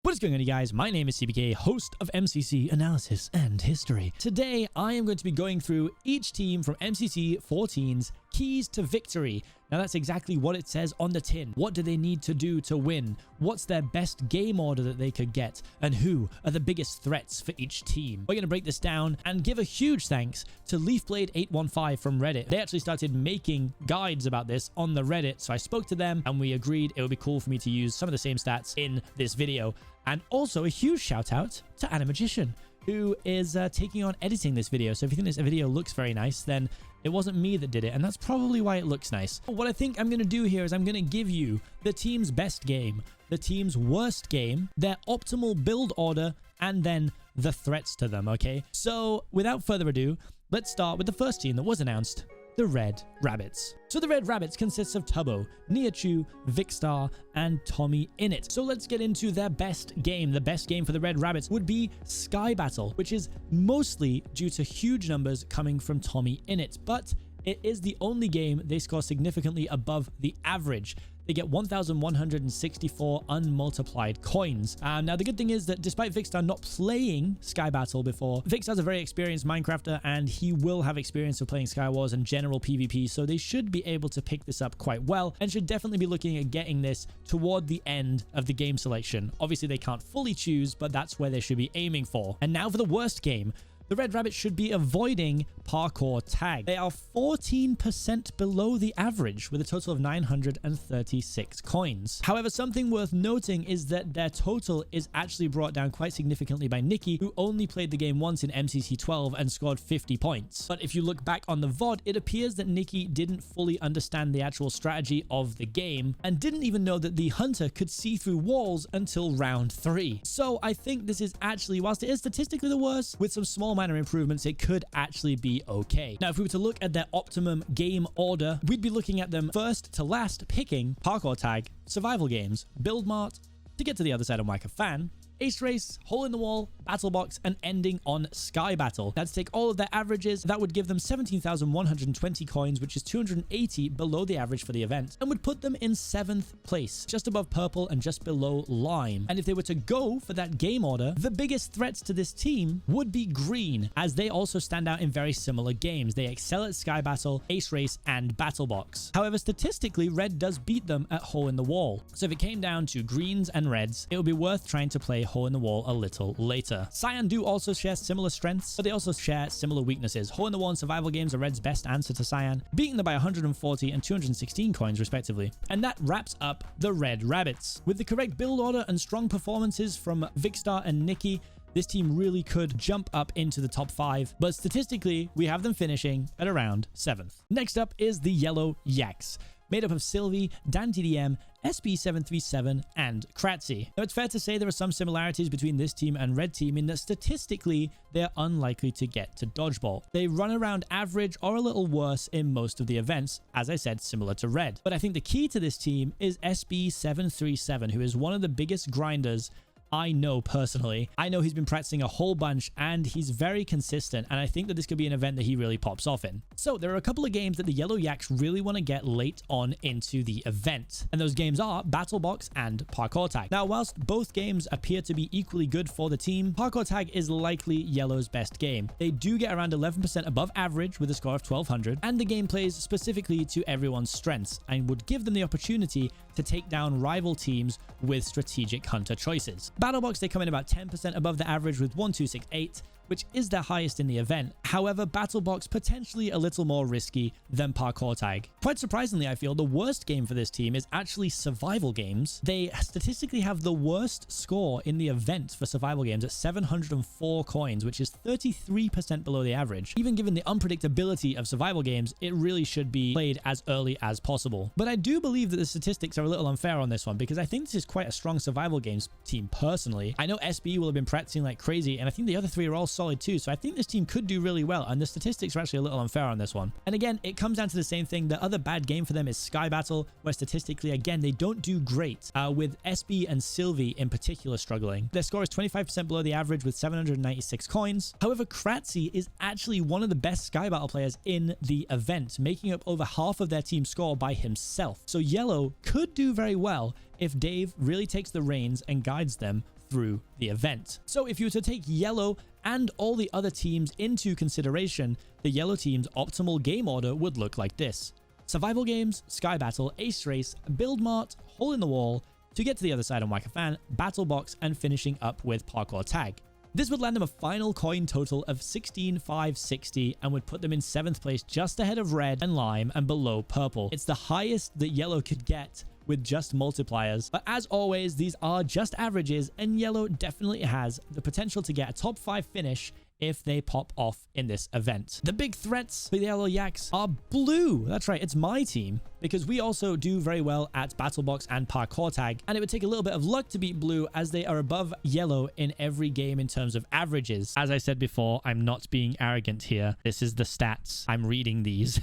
What is going on, you guys? My name is Seapeekay, host of MCC Analysis and History. Today, I am going to be going through each team from MCC14's keys to victory. Now, that's exactly what it says on the tin. What do they need to do to win? What's their best game order that they could get? And who are the biggest threats for each team? We're going to break this down and give a huge thanks to LeafBlade815 from Reddit. They actually started making guides about this on the Reddit, so I spoke to them and we agreed it would be cool for me to use some of the same stats in this video. And also a huge shout out to Animagician, who is taking on editing this video. So if you think this video looks very nice, then it wasn't me that did it, and that's probably why it looks nice. But what I think I'm going to do here is I'm going to give you the team's best game, the team's worst game, their optimal build order, and then the threats to them, okay? So without further ado, let's start with the first team that was announced, the Red Rabbits. So the Red Rabbits consists of Tubbo, Niachu, Vikkstar, and Tommy Innit. So let's get into their best game. The best game for the Red Rabbits would be Sky Battle, which is mostly due to huge numbers coming from Tommy Innit, but it is the only game they score significantly above the average. They get 1,164 unmultiplied coins. Now, the good thing is that despite Vikkstar not playing Sky Battle before, Vikkstar's a very experienced Minecrafter, and he will have experience of playing Sky Wars and general PvP, so they should be able to pick this up quite well, and should definitely be looking at getting this toward the end of the game selection. Obviously, they can't fully choose, but that's where they should be aiming for. And now for the worst game. The Red Rabbits should be avoiding Parkour Tag. They are 14% below the average with a total of 936 coins. However, something worth noting is that their total is actually brought down quite significantly by Nikki, who only played the game once in MCC12 and scored 50 points. But if you look back on the VOD, it appears that Nikki didn't fully understand the actual strategy of the game and didn't even know that the hunter could see through walls until round 3. So I think this is actually, whilst it is statistically the worst, with some small minor improvements, it could actually be okay. Now, if we were to look at their optimum game order, we'd be looking at them first to last picking Parkour Tag, Survival Games, Build Mart, to get to the other side and whack a fan, Ace Race, Hole in the Wall, Battle Box, and ending on Sky Battle. Let's take all of their averages. That would give them 17,120 coins, which is 280 below the average for the event, and would put them in 7th place, just above Purple and just below Lime. And if they were to go for that game order, the biggest threats to this team would be Green, as they also stand out in very similar games. They excel at Sky Battle, Ace Race, and Battle Box. However, statistically, Red does beat them at Hole in the Wall. So if it came down to Greens and Reds, it would be worth trying to play Hole in the Wall a little later. Cyan do also share similar strengths, but they also share similar weaknesses. Hole in the Wall and Survival Games are Red's best answer to Cyan, beating them by 140 and 216 coins respectively. And that wraps up the Red Rabbits. With the correct build order and strong performances from Vikkstar and Nikki, this team really could jump up into the top 5, but statistically, we have them finishing at around 7th. Next up is the Yellow Yaks, made up of Sylvie, DanTDM, SB737, and Kratzy. Now, it's fair to say there are some similarities between this team and Red team in that statistically, they're unlikely to get to Dodgeball. They run around average or a little worse in most of the events, as I said, similar to Red. But I think the key to this team is SB737, who is one of the biggest grinders I know personally. I know he's been practicing a whole bunch and he's very consistent, and I think that this could be an event that he really pops off in. So there are a couple of games that the Yellow Yaks really want to get late on into the event, and those games are Battle Box and Parkour Tag. Now, whilst both games appear to be equally good for the team, Parkour Tag is likely Yellow's best game. They do get around 11% above average with a score of 1200, and the game plays specifically to everyone's strengths and would give them the opportunity to take down rival teams with strategic hunter choices. Battle Box, they come in about 10% above the average with 1268, which is their highest in the event. However, Battle Box potentially a little more risky than Parkour Tag. Quite surprisingly, I feel the worst game for this team is actually Survival Games. They statistically have the worst score in the event for Survival Games at 704 coins, which is 33% below the average. Even given the unpredictability of Survival Games, it really should be played as early as possible. But I do believe that the statistics are a little unfair on this one, because I think this is quite a strong Survival Games team personally. I know SB will have been practicing like crazy, and I think the other three are all solid too, so I think this team could do really well, and the statistics are actually a little unfair on this one. And again, it comes down to the same thing. The other bad game for them is Sky Battle, where statistically, again, they don't do great, with SB and Sylvie in particular struggling. Their score is 25% below the average with 796 coins. However, Kratzy is actually one of the best Sky Battle players in the event, making up over half of their team score by himself. So Yellow could do very well if Dave really takes the reins and guides them through the event. So if you were to take yellow and all the other teams into consideration, the yellow team's optimal game order would look like this: Survival Games, Sky Battle, Ace Race, Build Mart, Hole in the Wall, To Get to the Other Side and Whack a Fan, Battle Box, and finishing up with Parkour Tag. This would land them a final coin total of 16,560 and would put them in 7th place, just ahead of red and lime and below purple. It's the highest that yellow could get with just multipliers. But as always, these are just averages, and yellow definitely has the potential to get a top 5 finish if they pop off in this event. The big threats for the Yellow Yaks are blue. That's right, it's my team, because we also do very well at Battle Box and Parkour Tag, and it would take a little bit of luck to beat blue, as they are above yellow in every game in terms of averages. As I said before, I'm not being arrogant here. This is the stats. I'm reading these.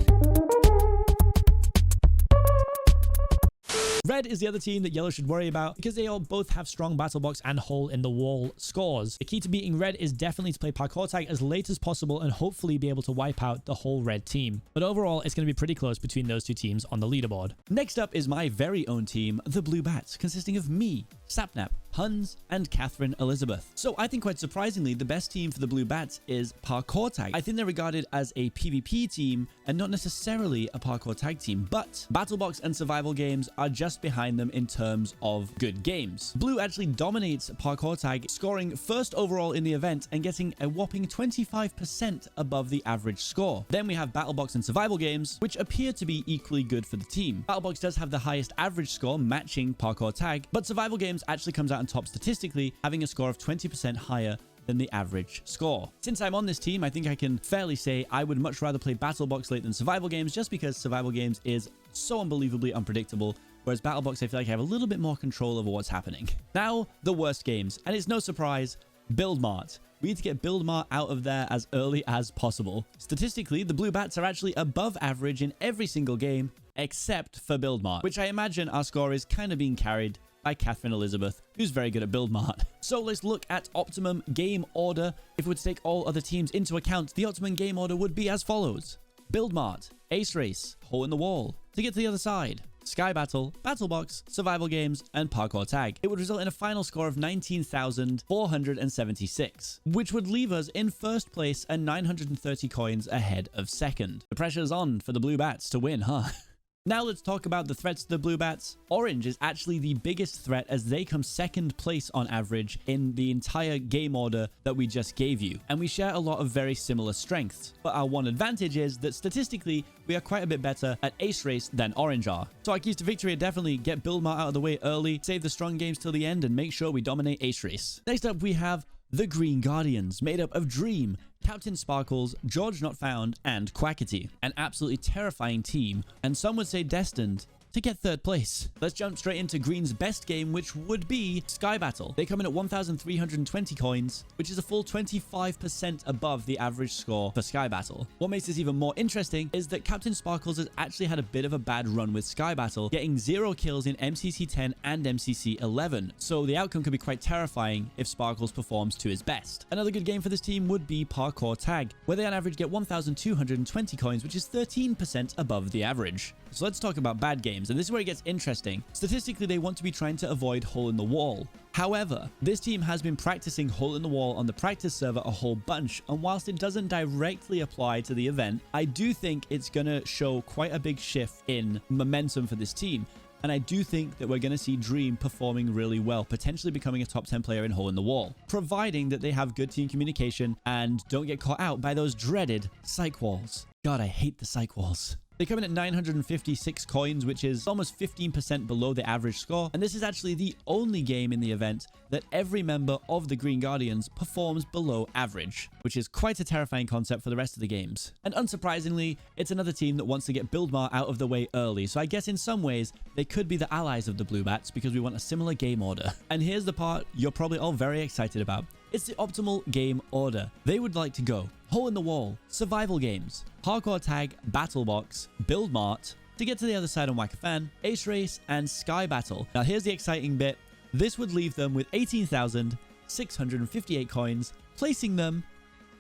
Red is the other team that yellow should worry about, because they all both have strong Battle Box and Hole in the Wall scores. The key to beating red is definitely to play Parkour Tag as late as possible and hopefully be able to wipe out the whole red team. But overall, it's going to be pretty close between those two teams on the leaderboard. Next up is my very own team, the Blue Bats, consisting of me, Sapnap, Huns, and Catherine Elizabeth. So I think quite surprisingly, the best team for the Blue Bats is Parkour Tag. I think they're regarded as a PvP team and not necessarily a Parkour Tag team, but Battle Box and Survival Games are just behind them in terms of good games. Blue actually dominates Parkour Tag, scoring first overall in the event and getting a whopping 25% above the average score. Then we have Battle Box and Survival Games, which appear to be equally good for the team. Battle Box does have the highest average score, matching Parkour Tag, but Survival Games actually comes out on top statistically, having a score of 20% higher than the average score. Since I'm on this team, I think I can fairly say I would much rather play Battle Box late than Survival Games, just because Survival Games is so unbelievably unpredictable, whereas Battle Box, I feel like I have a little bit more control over what's happening. Now, the worst games, and it's no surprise, Build Mart. We need to get Build Mart out of there as early as possible. Statistically, the Blue Bats are actually above average in every single game, except for Build Mart, which I imagine our score is kind of being carried by Catherine Elizabeth, who's very good at Build Mart. So let's look at optimum game order. If we were to take all other teams into account, the optimum game order would be as follows: Build Mart, Ace Race, Hole in the Wall, To Get to the Other Side, Sky Battle, Battle Box, Survival Games, and Parkour Tag. It would result in a final score of 19,476, which would leave us in first place and 930 coins ahead of second. The pressure's on for the Blue Bats to win, huh? Now let's talk about the threats to the Blue Bats. Orange is actually the biggest threat, as they come second place on average in the entire game order that we just gave you. And we share a lot of very similar strengths. But our one advantage is that statistically, we are quite a bit better at Ace Race than Orange are. So our keys to victory are definitely get Build Mart out of the way early, save the strong games till the end, and make sure we dominate Ace Race. Next up, we have the Green Guardians, made up of Dream, Captain Sparkles, George Not Found, and Quackity. An absolutely terrifying team, and some would say destined to get third place. Let's jump straight into Green's best game, which would be Sky Battle. They come in at 1,320 coins, which is a full 25% above the average score for Sky Battle. What makes this even more interesting is that Captain Sparkles has actually had a bit of a bad run with Sky Battle, getting 0 kills in MCC10 and MCC11, so the outcome could be quite terrifying if Sparkles performs to his best. Another good game for this team would be Parkour Tag, where they on average get 1,220 coins, which is 13% above the average. So let's talk about bad games, and this is where it gets interesting. Statistically, they want to be trying to avoid Hole in the Wall. However, this team has been practicing Hole in the Wall on the practice server a whole bunch, and whilst it doesn't directly apply to the event, I do think it's going to show quite a big shift in momentum for this team. And I do think that we're going to see Dream performing really well, potentially becoming a top 10 player in Hole in the Wall, providing that they have good team communication and don't get caught out by those dreaded psych walls. God, I hate the psych walls. They come in at 956 coins, which is almost 15% below the average score. And this is actually the only game in the event that every member of the Green Guardians performs below average, which is quite a terrifying concept for the rest of the games. And unsurprisingly, it's another team that wants to get Build Mart out of the way early. So I guess in some ways, they could be the allies of the Blue Bats because we want a similar game order. And here's the part you're probably all very excited about. It's the optimal game order. They would like to go Hole in the Wall, Survival Games, Parkour Tag, Battle Box, Build Mart, To Get to the Other Side and Whack a Fan, Ace Race, and Sky Battle. Now here's the exciting bit. This would leave them with 18,658 coins, placing them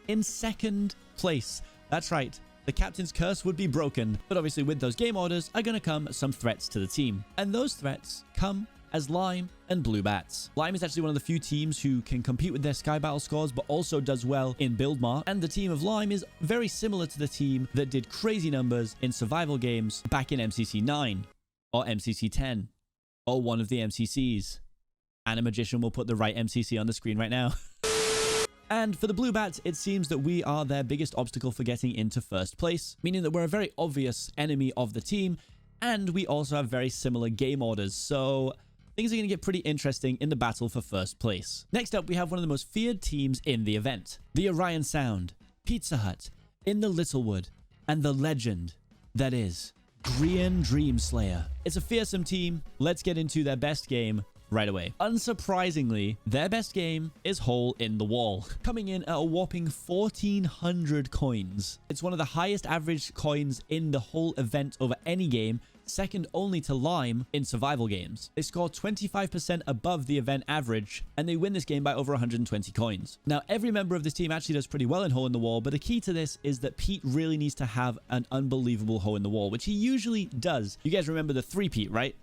in second place. That's right. The captain's curse would be broken. But obviously with those game orders are going to come some threats to the team. And those threats come as Lime and Blue Bats. Lime is actually one of the few teams who can compete with their Sky Battle scores, but also does well in Build Mart. And the team of Lime is very similar to the team that did crazy numbers in survival games back in MCC 9 or MCC 10 or one of the MCCs. Animagician will put the right MCC on the screen right now. And for the Blue Bats, it seems that we are their biggest obstacle for getting into first place, meaning that we're a very obvious enemy of the team, and we also have very similar game orders, so things are going to get pretty interesting in the battle for first place. Next up, we have one of the most feared teams in the event. The Orion Sound, Pizza Hut, In the Littlewood, and the legend that is Grian Dreamslayer. It's a fearsome team. Let's get into their best game right away. Unsurprisingly, their best game is Hole in the Wall, coming in at a whopping 1,400 coins. It's one of the highest average coins in the whole event over any game, second only to Lime in survival games. They score 25% above the event average, and they win this game by over 120 coins. Now, every member of this team actually does pretty well in Hole in the Wall, but the key to this is that Pete really needs to have an unbelievable hole in the wall, which he usually does. You guys remember the 3-Pete, right?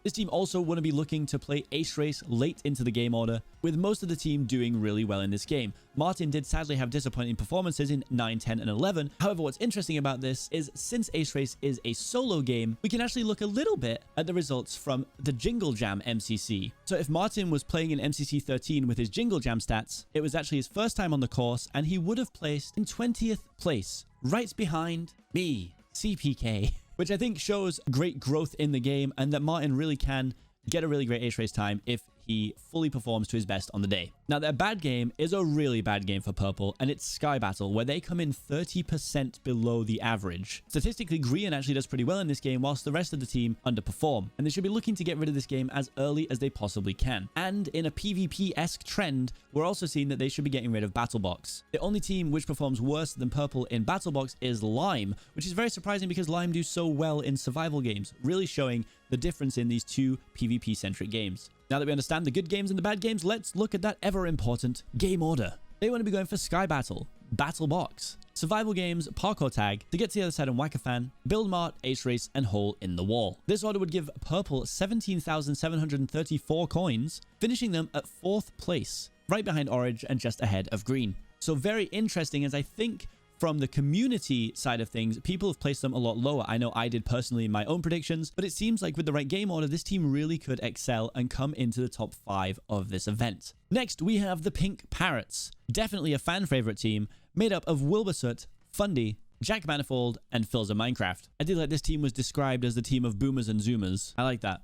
This team also want to be looking to play Ace Race late into the game order, with most of the team doing really well in this game. Martin did sadly have disappointing performances in 9, 10, and 11. However, what's interesting about this is since Ace Race is a solo game, we can actually look a little bit at the results from the Jingle Jam MCC. So if Martin was playing in MCC13 with his Jingle Jam stats, it was actually his first time on the course, and he would have placed in 20th place, right behind me, Seapeekay. Which I think shows great growth in the game and that Martin really can get a really great Ace Race time if he fully performs to his best on the day. Now, their bad game is a really bad game for Purple, and it's Sky Battle, where they come in 30% below the average. Statistically, Grian actually does pretty well in this game, whilst the rest of the team underperform, and they should be looking to get rid of this game as early as they possibly can. And in a PvP-esque trend, we're also seeing that they should be getting rid of BattleBox. The only team which performs worse than Purple in BattleBox is Lime, which is very surprising because Lime do so well in survival games, really showing the difference in these two PvP-centric games. Now that we understand the good games and the bad games, let's look at that ever-important game order. They want to be going for Sky Battle, BattleBox, Survival Games, Parkour Tag, To Get to the Other Side and Whack a Fan, Build Mart, Ace Race, and Hole in the Wall. This order would give Purple 17,734 coins, finishing them at 4th place, right behind Orange and just ahead of Green. So very interesting, as I think from the community side of things, people have placed them a lot lower. I know I did personally in my own predictions, but it seems like with the right game order, this team really could excel and come into the top 5 of this event. Next, we have the Pink Parrots. Definitely a fan favorite team, made up of Wilbursut, Fundy, Jack Manifold, and Philza Minecraft. I did like this team was described as the team of boomers and zoomers. I like that.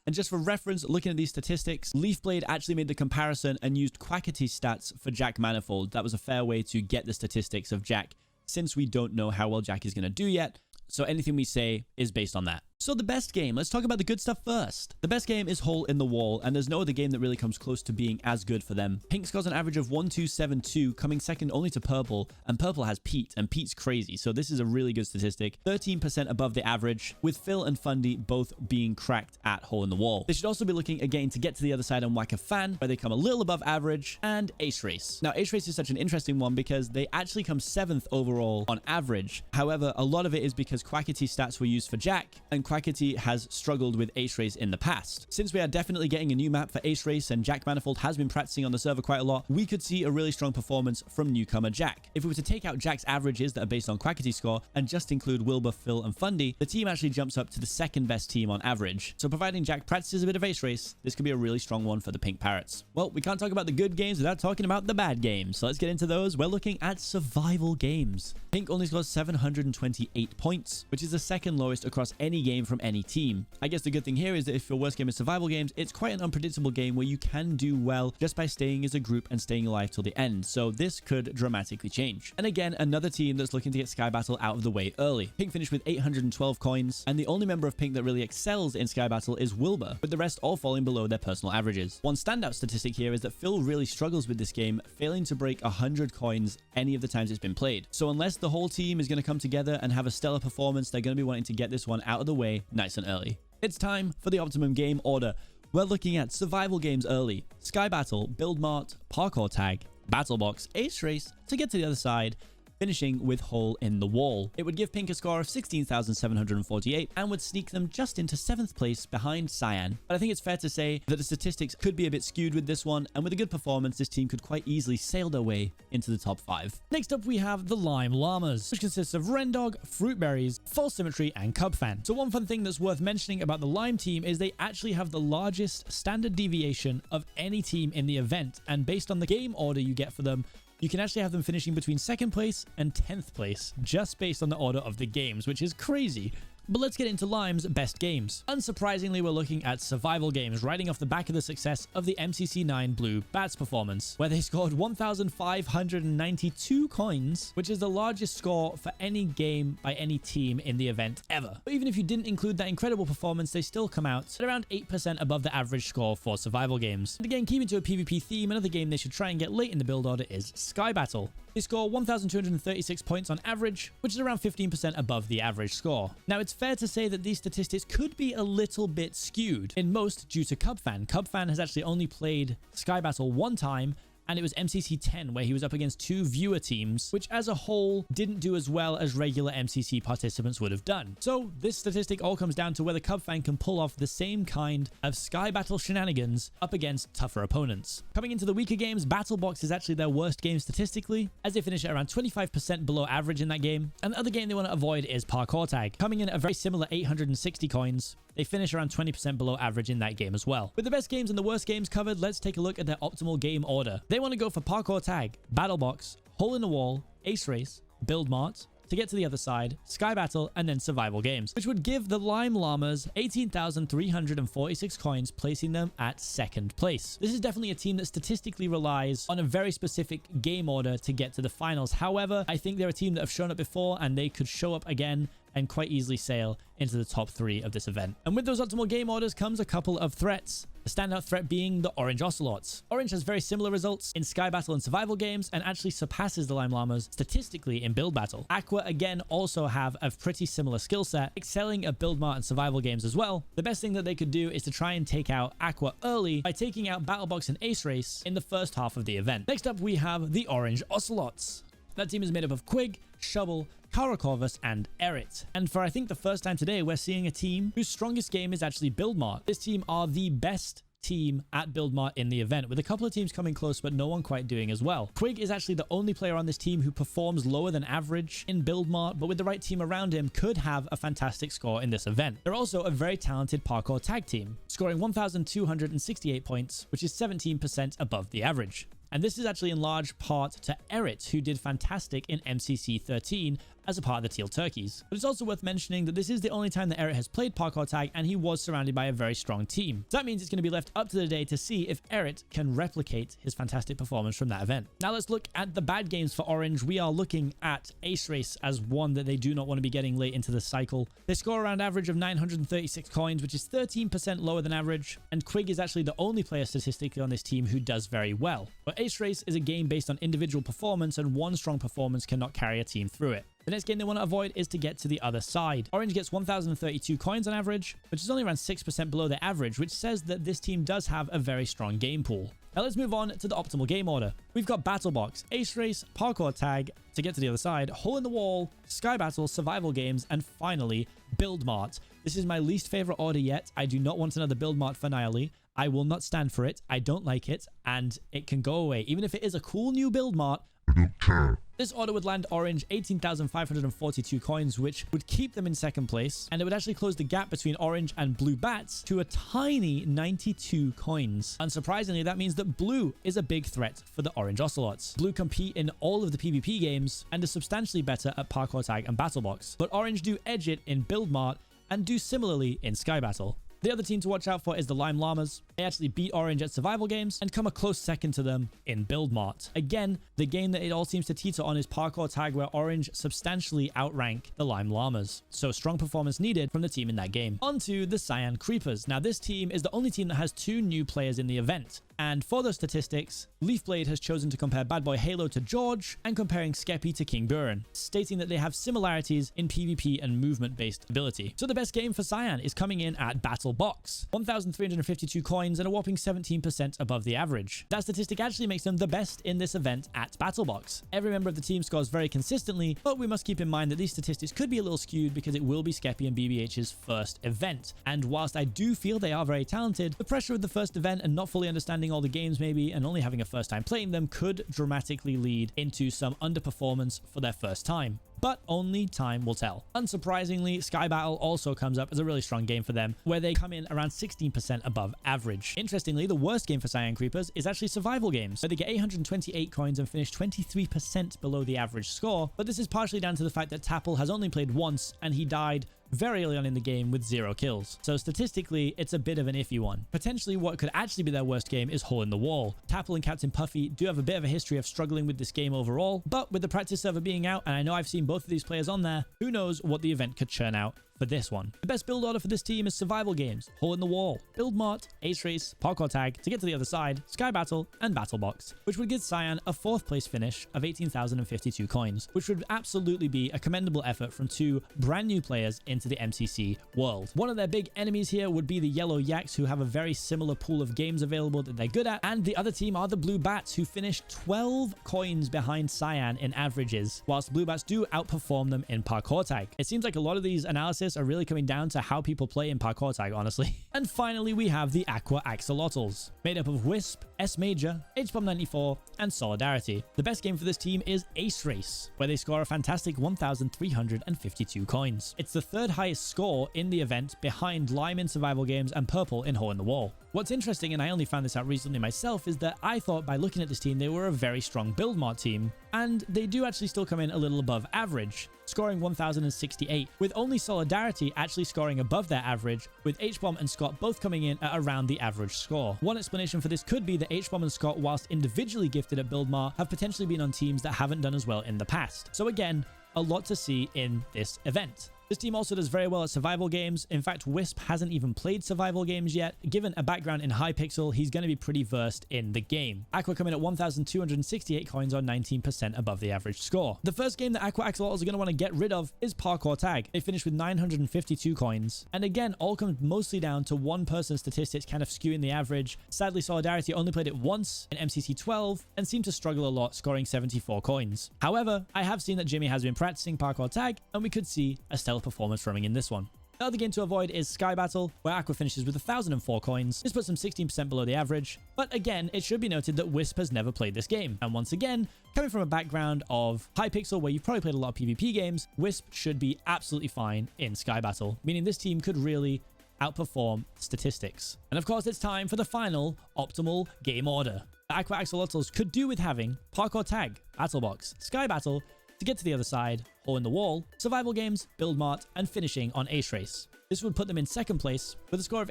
And just for reference, looking at these statistics, Leafblade actually made the comparison and used Quackity stats for Jack Manifold. That was a fair way to get the statistics of Jack, since we don't know how well Jack is going to do yet. So anything we say is based on that. So the best game, let's talk about the good stuff first. The best game is Hole in the Wall, and there's no other game that really comes close to being as good for them. Pink scores an average of 1272, coming second only to Purple, and Purple has Pete, and Pete's crazy, so this is a really good statistic. 13% above the average, with Phil and Fundy both being cracked at Hole in the Wall. They should also be looking again to get to the other side and Whack a Fan, where they come a little above average, and Ace Race. Now, Ace Race is such an interesting one because they actually come 7th overall on average. However, a lot of it is because Quackity stats were used for Jack, and Quackity has struggled with Ace Race in the past. Since we are definitely getting a new map for Ace Race and Jack Manifold has been practicing on the server quite a lot, we could see a really strong performance from newcomer Jack. If we were to take out Jack's averages that are based on Quackity score and just include Wilbur, Phil, and Fundy, the team actually jumps up to the 2nd best team on average. So providing Jack practices a bit of Ace Race, this could be a really strong one for the Pink Parrots. Well, we can't talk about the good games without talking about the bad games. So let's get into those. We're looking at survival games. Pink only scores 728 points, which is the 2nd lowest across any game from any team. I guess the good thing here is that if your worst game is survival games, it's quite an unpredictable game where you can do well just by staying as a group and staying alive till the end. So this could dramatically change. And again, another team that's looking to get Sky Battle out of the way early. Pink finished with 812 coins, and the only member of Pink that really excels in Sky Battle is Wilbur, with the rest all falling below their personal averages. One standout statistic here is that Phil really struggles with this game, failing to break 100 coins any of the times it's been played. So unless the whole team is going to come together and have a stellar performance, they're going to be wanting to get this one out of the way nice and early. It's time for the optimum game order. We're looking at survival games early, Sky Battle, Build Mart, Parkour Tag, BattleBox, Ace Race, To Get to the Other Side, finishing with Hole in the Wall. It would give Pink a score of 16,748 and would sneak them just into 7th place behind Cyan. But I think it's fair to say that the statistics could be a bit skewed with this one, and with a good performance, this team could quite easily sail their way into the top 5. Next up, we have the Lime Llamas, which consists of Rendog, Fruitberries, False Symmetry, and Cubfan. So one fun thing that's worth mentioning about the Lime team is they actually have the largest standard deviation of any team in the event, and based on the game order you get for them, you can actually have them finishing between 2nd place and 10th place, just based on the order of the games, which is crazy. But let's get into Lime's best games. Unsurprisingly, we're looking at survival games, riding off the back of the success of the MCC9 Blue Bats performance, where they scored 1,592 coins, which is the largest score for any game by any team in the event ever. But even if you didn't include that incredible performance, they still come out at around 8% above the average score for survival games. And again, keeping to a PvP theme, another game they should try and get late in the build order is Sky Battle. They score 1,236 points on average, which is around 15% above the average score. Now, it's fair to say that these statistics could be a little bit skewed, in most due to Cubfan. Cubfan has actually only played Sky Battle one time, and it was MCC10, where he was up against 2 viewer teams, which as a whole didn't do as well as regular MCC participants would have done. So this statistic all comes down to whether Cubfan can pull off the same kind of Sky Battle shenanigans up against tougher opponents. Coming into the weaker games, BattleBox is actually their worst game statistically, as they finish at around 25% below average in that game. And the other game they want to avoid is Parkour Tag, coming in at a very similar 860 coins. They finish around 20% below average in that game as well. With the best games and the worst games covered, let's take a look at their optimal game order. They want to go for Parkour Tag, BattleBox, Hole in the Wall, Ace Race, Build Mart, to get to the other side, Sky Battle, and then Survival Games, which would give the Lime Llamas 18,346 coins, placing them at 2nd place. This is definitely a team that statistically relies on a very specific game order to get to the finals. However, I think they're a team that have shown up before, and they could show up again and quite easily sail into the top 3 of this event. And with those optimal game orders comes a couple of threats. The standout threat being the Orange Ocelots. Orange has very similar results in Sky Battle and Survival Games, and actually surpasses the Lime Llamas statistically in Build Battle. Aqua again also have a pretty similar skill set, excelling at Build Mart and Survival Games as well. The best thing that they could do is to try and take out Aqua early by taking out BattleBox and Ace Race in the first half of the event. Next up, we have the Orange Ocelots. That team is made up of Quig, Shovel, Karakorvus, and Erit. And for I think the first time today, we're seeing a team whose strongest game is actually Build Mart. This team are the best team at Build Mart in the event, with a couple of teams coming close but no one quite doing as well. Quig is actually the only player on this team who performs lower than average in Build Mart, but with the right team around him could have a fantastic score in this event. They're also a very talented Parkour Tag team, scoring 1,268 points, which is 17% above the average. And this is actually in large part to Erit, who did fantastic in MCC13 as a part of the Teal Turkeys. But it's also worth mentioning that this is the only time that Erit has played Parkour Tag, and he was surrounded by a very strong team. So that means it's going to be left up to the day to see if Erit can replicate his fantastic performance from that event. Now let's look at the bad games for Orange. We are looking at Ace Race as one that they do not want to be getting late into the cycle. They score around average of 936 coins, which is 13% lower than average, and Quig is actually the only player statistically on this team who does very well. But Ace Race is a game based on individual performance, and one strong performance cannot carry a team through it. The next game they want to avoid is to get to the other side. Orange gets 1,032 coins on average, which is only around 6% below their average, which says that this team does have a very strong game pool. Now let's move on to the optimal game order. We've got BattleBox, Ace Race, Parkour Tag, to get to the other side, Hole in the Wall, Sky Battle, Survival Games, and finally, Build Mart. This is my least favorite order yet. I do not want another Build Mart finale. I will not stand for it. I don't like it, and it can go away. Even if it is a cool new Build Mart, I don't care. This order would land Orange 18,542 coins, which would keep them in 2nd place, and it would actually close the gap between Orange and Blue Bats to a tiny 92 coins. Unsurprisingly, that means that Blue is a big threat for the Orange Ocelots. Blue compete in all of the PvP games and is substantially better at Parkour Tag and BattleBox, but Orange do edge it in Build Mart and do similarly in Sky Battle. The other team to watch out for is the Lime Llamas. They actually beat Orange at Survival Games and come a close second to them in Build Mart. Again, the game that it all seems to teeter on is Parkour Tag, where Orange substantially outrank the Lime Llamas. So strong performance needed from the team in that game. On to the Cyan Creepers. Now this team is the only team that has 2 new players in the event. And for those statistics, Leafblade has chosen to compare Bad Boy Halo to George and comparing Skeppy to King Buren, stating that they have similarities in PvP and movement-based ability. So the best game for Cyan is coming in at Battle Box, 1,352 coins and a whopping 17% above the average. That statistic actually makes them the best in this event at Battle Box. Every member of the team scores very consistently, but we must keep in mind that these statistics could be a little skewed because it will be Skeppy and BBH's first event. And whilst I do feel they are very talented, the pressure of the first event and not fully understanding all the games maybe and only having a first time playing them could dramatically lead into some underperformance for their first time. But only time will tell. Unsurprisingly, Sky Battle also comes up as a really strong game for them, where they come in around 16% above average. Interestingly, the worst game for Cyan Creepers is actually survival games, where they get 828 coins and finish 23% below the average score, but this is partially down to the fact that Tapple has only played once and he died very early on in the game with 0 kills. So statistically, it's a bit of an iffy one. Potentially what could actually be their worst game is Hole in the Wall. Tapple and Captain Puffy do have a bit of a history of struggling with this game overall, but with the practice server being out, and I know I've seen both of these players on there, who knows what the event could churn out for this one. The best build order for this team is survival games, Hole in the Wall, Build Mart, Ace Race, Parkour Tag, To Get to the Other Side, Sky Battle, and Battle Box, which would give Cyan a 4th place finish of 18,052 coins, which would absolutely be a commendable effort from 2 brand new players into the MCC world. One of their big enemies here would be the Yellow Yaks, who have a very similar pool of games available that they're good at, and the other team are the Blue Bats, who finished 12 coins behind Cyan in averages, whilst Blue Bats do outperform them in Parkour Tag. It seems like a lot of these analysis are really coming down to how people play in Parkour Tag, honestly. And finally, we have the Aqua Axolotls, made up of Wisp, S Major, HBomb 94, and Solidarity. The best game for this team is Ace Race, where they score a fantastic 1,352 coins. It's the 3rd highest score in the event, behind Lime in survival games and Purple in Hole in the Wall. What's interesting, and I only found this out recently myself, is that I thought by looking at this team they were a very strong build mart team, and they do actually still come in a little above average, scoring 1,068, with only Solidarity actually scoring above their average, with HBomb and Scott both coming in at around the average score. One explanation for this could be that HBomb and Scott, whilst individually gifted at Build Mart, have potentially been on teams that haven't done as well in the past. So again, a lot to see in this event. This team also does very well at survival games. In fact, Wisp hasn't even played survival games yet. Given a background in Hypixel, he's going to be pretty versed in the game. Aqua come in at 1,268 coins on 19% above the average score. The first game that Aqua Axolotls are going to want to get rid of is Parkour Tag. They finished with 952 coins. And again, all comes mostly down to one person's statistics kind of skewing the average. Sadly, Solidarity only played it once in MCC12 and seemed to struggle a lot, scoring 74 coins. However, I have seen that Jimmy has been practicing Parkour Tag, and we could see a stellar performance from him in this one. The other game to avoid is Sky Battle, where Aqua finishes with 1,004 coins. This puts them 16% below the average, but again, it should be noted that Wisp has never played this game, and once again, coming from a background of Hypixel, where you've probably played a lot of PvP games, Wisp should be absolutely fine in Sky Battle, meaning this team could really outperform statistics. And of course, it's time for the final optimal game order. The Aqua Axolotls could do with having Parkour Tag, Battle Box, Sky Battle, To Get to the Other Side, Hole in the Wall, survival games, Build Mart, and finishing on Ace Race. This would put them in 2nd place with a score of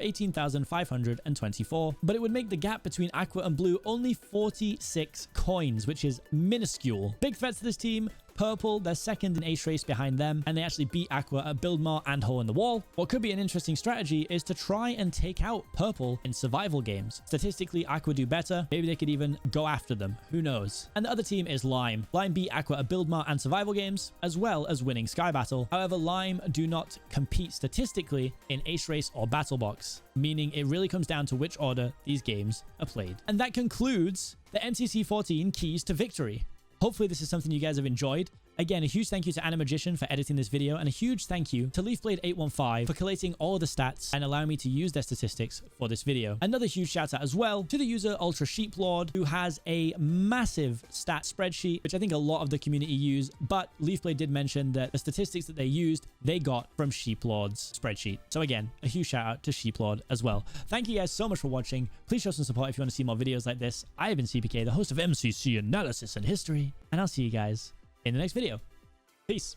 18,524, but it would make the gap between Aqua and Blue only 46 coins, which is minuscule. Big threats to this team: Purple, they're 2nd in Ace Race behind them, and they actually beat Aqua at Build Mart and Hole in the Wall. What could be an interesting strategy is to try and take out Purple in survival games. Statistically, Aqua do better. Maybe they could even go after them. Who knows? And the other team is Lime. Lime beat Aqua at Build Mart and survival games, as well as winning Sky Battle. However, Lime do not compete statistically in Ace Race or Battle Box, meaning it really comes down to which order these games are played. And that concludes the MCC14 Keys to Victory. Hopefully this is something you guys have enjoyed. Again, a huge thank you to Animagician for editing this video, and a huge thank you to Leafblade815 for collating all the stats and allowing me to use their statistics for this video. Another huge shout out as well to the user theultrasheeplord, who has a massive stat spreadsheet, which I think a lot of the community use, but Leafblade did mention that the statistics that they used, they got from Sheeplord's spreadsheet. So again, a huge shout out to Sheeplord as well. Thank you guys so much for watching. Please show some support if you want to see more videos like this. I have been Seapeekay, the host of MCC Analysis and History, and I'll see you guys in the next video. Peace.